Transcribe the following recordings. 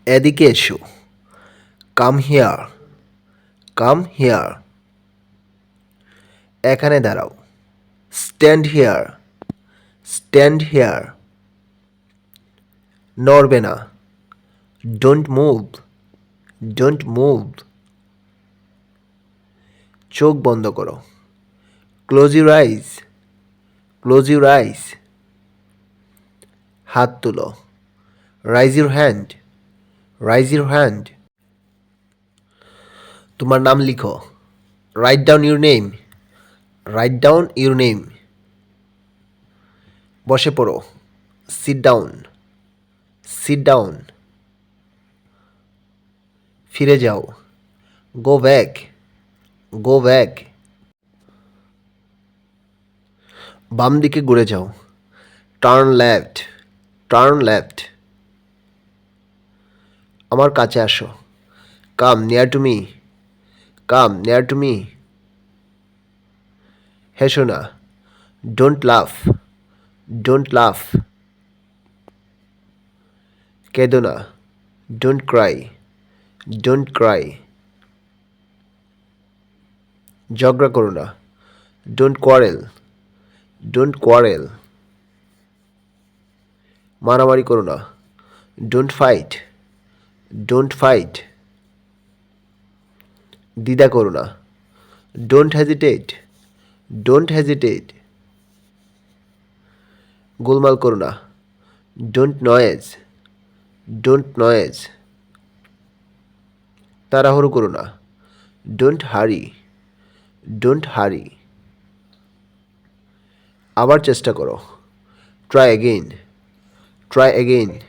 এদিকে এসো। Come here. Come here. এখানে দাঁড়াও। Stand here. Stand here. নড়বে না। Don't move. Don't move. চোখ বন্ধ করো। Close your eyes. Close your eyes. হাত তুলো। Raise your hand. Raise your hand. তোমার নাম লিখো। Write down your name. Write down your name. বসে পড়ো। Sit down. Sit down. ফিরে যাও। Go back. Go back. বাম দিকে ঘুরে যাও। Turn left. Turn left. আমার কাছে আসো। কাম near to me. Come near to me. হেসো না। Don't laugh. Don't laugh. কেঁদো না। Don't cry. Don't cry. ঝগড়া করো না। Don't quarrel. Don't quarrel. মারামারি করো না। Don't fight. Don't fight. দ্বিধা করো না। Don't hesitate. Don't hesitate. গোলমাল করো না। Don't noise. Don't noise. তাড়াহুড়ো করো না। ডোন্ট হারি। ডোন্ট হারি। আবার চেষ্টা করো। Try again. Try again.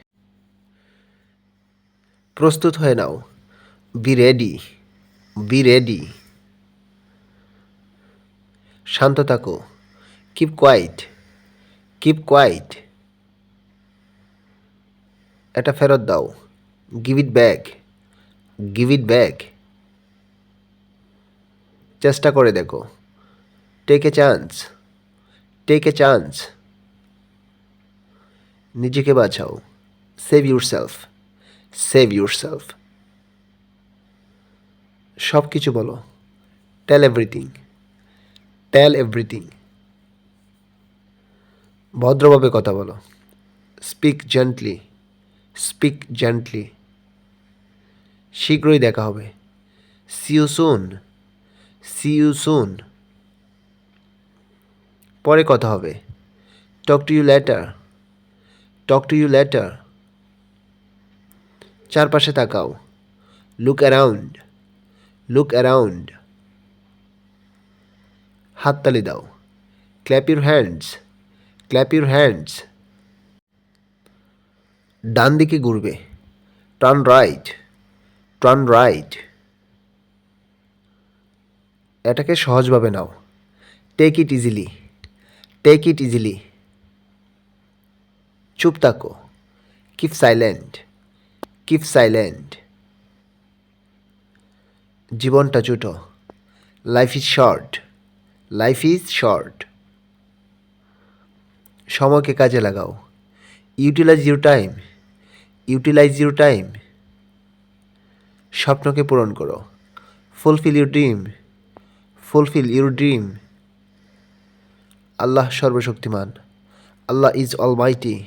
প্রস্তুত হয়ে নাও। Be ready. Be ready. শান্ত থাকো। Keep quiet. Keep quiet. এটা ফেরত দাও। Give it back. Give it back. চেষ্টা করে দেখো। Take a chance. Take a chance. নিজেকে বাঁচাও। Save yourself. Save yourself. সব কিছু বলো। Tell everything. Tell everything. ভদ্রভাবে কথা বলো। Speak gently. Speak gently. শীঘ্রই দেখা হবে। See you soon. See you সুন। পরে কথা হবে। Talk to you later. Talk to you later. চারপাশে তাকাও। Look around. Look around. হাততালি দাও। Clap your hands. Clap your hands. ডান দিকে ঘুরবে। Turn right. Turn right. এটাকে সহজভাবে নাও। Take it easily. Take it easily. চুপ থাকো। Keep silent. Keep silent. জীবনটা ছোট। Life is short. Life is short. সময়কে কাজে লাগাও। Utilise your time. Utilise your time. স্বপ্নকে পূরণ করো। Fulfil your dream. Fulfil your dream. Allah সর্বশক্তিমান। Allah is almighty.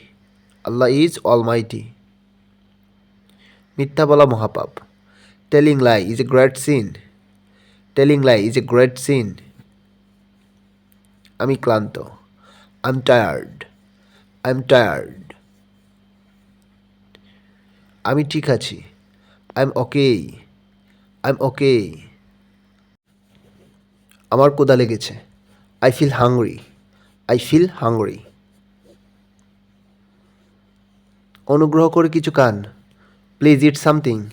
Allah is almighty. মিথ্যা বলা মহাপাপ। Telling lie is a great sin. Telling lie is a great sin. আমি ক্লান্ত। I am tired. I am tired. আমি ঠিক আছি। I am okay. I am okay. আমার ক্ষুধা লেগেছে। I feel hungry. I feel hungry. অনুগ্রহ করে কিছু খান। Please eat something.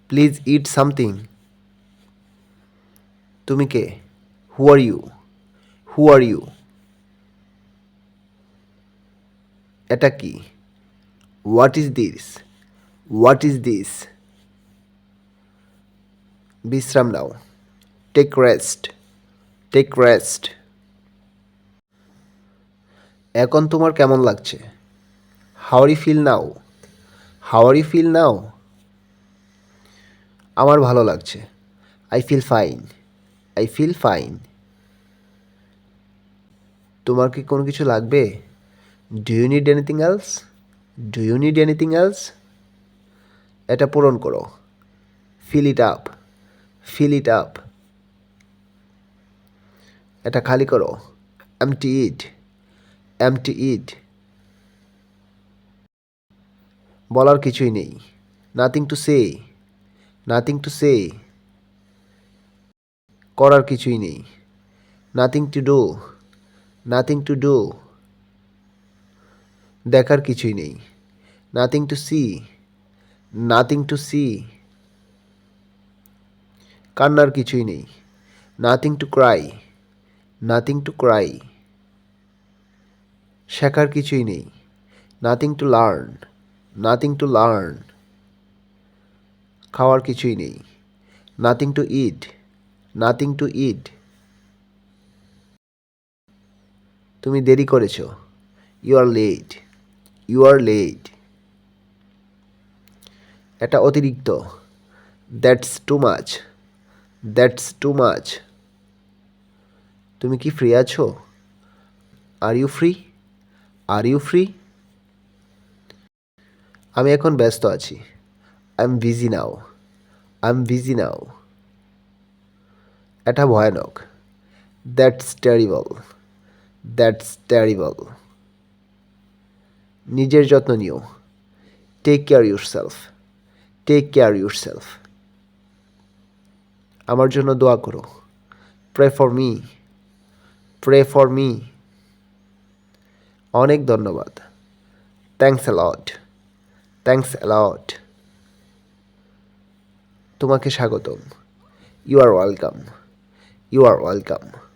Please eat something. তুমি কে? হু are you? Who R you? এটা কি? What is this? What is this? বিশ্রাম নাও। Take rest. Take rest. এখন তোমার কেমন লাগছে? How are you feel now? How are you feel now? আমার ভালো লাগছে। I feel fine. I feel fine. তোমার কি কোনো কিছু লাগবে? Do you need anything else? Do you need anything else? এটা পূরণ করো। Fill it up. Fill it up. এটা খালি করো। Empty it. এমটি ইট। বলার কিছুই নেই। Nothing to say. Nothing to say. করার কিছুই নেই। Nothing to do. Nothing to do. দেখার কিছুই নেই। Nothing to see. Nothing to see. কান্নার কিছুই নেই। Nothing to cry. Nothing to cry. শেখার কিছুই নেই। Nothing to learn. Nothing to learn. খাওয়ার কিছুই নেই। Nothing to eat. Nothing to eat. তুমি দেরি করেছ। You are late. You are late. এটা অতিরিক্ত। That's too much. That's too much. তুমি কি ফ্রি আছো? Are you free? Are you free? আমি এখন ব্যস্ত আছি। I am busy now. I am busy now. এটা ভয়ানক। That's terrible. That's terrible. নিজের যত্ন নিও। Take care yourself. Take care yourself. আমার জন্য দোয়া করো। Pray for me. Pray for me. অনেক ধন্যবাদ। Thanks a lot. Thanks a lot. তোমাকে স্বাগতম। You are welcome. You are welcome.